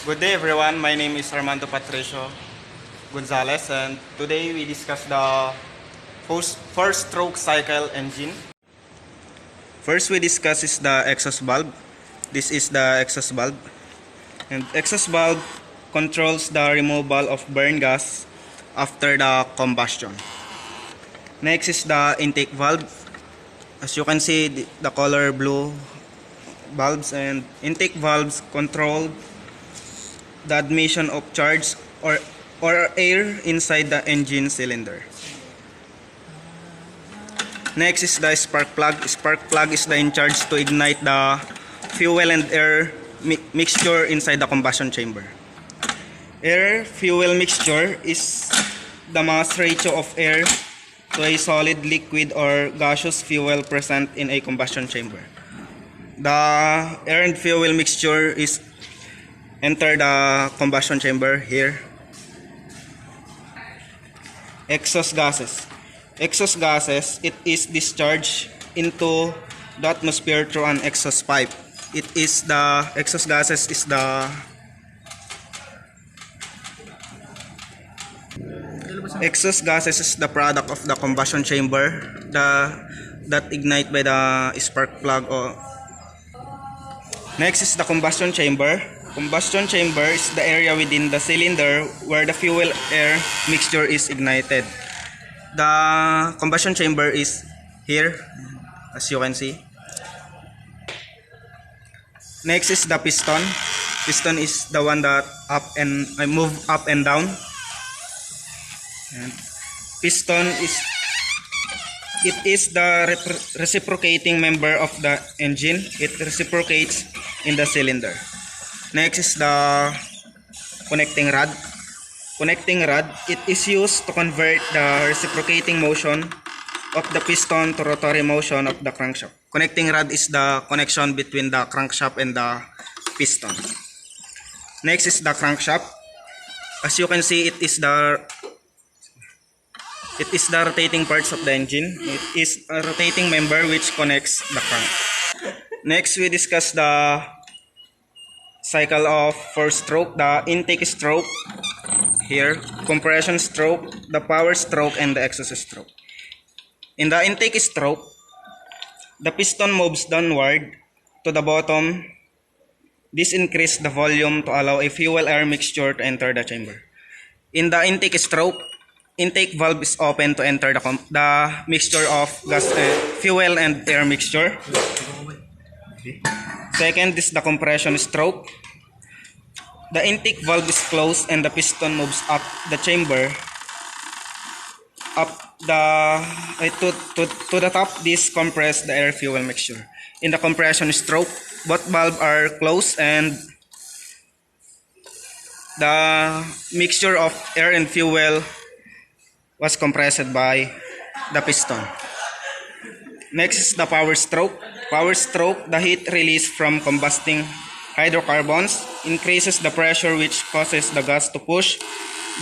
Good day everyone, my name is Armando Patricio Gonzalez and today we discuss the first stroke cycle engine. First we discuss is the exhaust valve. This is the exhaust valve, and exhaust valve controls the removal of burn gas after the combustion. Next is the intake valve. As you can see, the color blue valves, and intake valves control the admission of charge or air inside the engine cylinder. Next is the spark plug. Spark plug is in charge to ignite the fuel and air mixture inside the combustion chamber. Air fuel mixture is the mass ratio of air to a solid, liquid, or gaseous fuel present in a combustion chamber. The air and fuel mixture is enter the combustion chamber here. Exhaust gases. Exhaust gases, it is discharged into the atmosphere through an exhaust pipe. It is the exhaust gases is the product of the combustion chamber that ignite by the spark plug. Next is the combustion chamber. Combustion chamber is the area within the cylinder where the fuel air mixture is ignited. The combustion chamber is here, as you can see. Next is the piston. Piston is the one that move up and down. And piston is the reciprocating member of the engine. It reciprocates in the cylinder. Next is the connecting rod. Connecting rod, it is used to convert the reciprocating motion of the piston to rotary motion of the crankshaft. Connecting rod is the connection between the crankshaft and the piston. Next is the crankshaft. As you can see, it is the rotating parts of the engine. It is a rotating member which connects the crank. Next, we discuss the cycle of first stroke, the intake stroke here, compression stroke, the power stroke, and the exhaust stroke. In the intake stroke, the piston moves downward to the bottom. This increases the volume to allow a fuel air mixture to enter the chamber. In the intake stroke, intake valve is open to enter the mixture of gas, fuel and air mixture. Second is the compression stroke. The intake valve is closed and the piston moves up the chamber to the top. This compresses the air fuel mixture. In the compression stroke, both valves are closed and the mixture of air and fuel was compressed by the piston. Next is the power stroke. Power stroke, the heat released from combusting hydrocarbons increases the pressure which causes the gas to push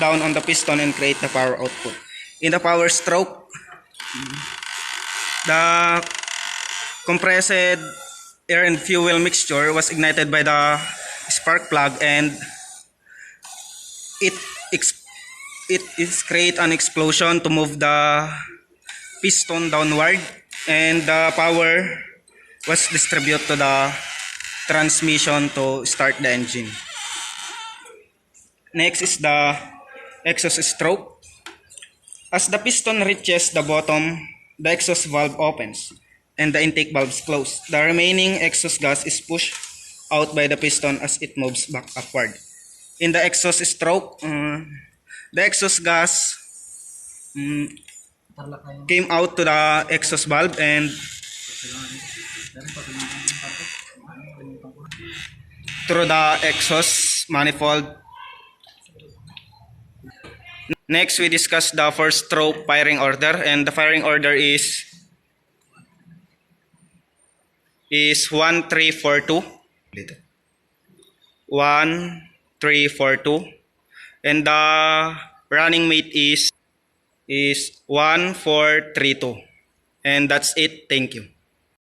down on the piston and create the power output. In the power stroke, the compressed air and fuel mixture was ignited by the spark plug, and it create an explosion to move the piston downward, and the power was distributed to the transmission to start the engine. Next is the exhaust stroke. As the piston reaches the bottom, the exhaust valve opens and the intake valve is closed. The remaining exhaust gas is pushed out by the piston as it moves back upward. In the exhaust stroke, the exhaust gas came out to the exhaust valve and through the exhaust manifold. Next, we discuss the first stroke firing order, and the firing order is 1342. 1342, and the running mate is 1432. And that's it. Thank you.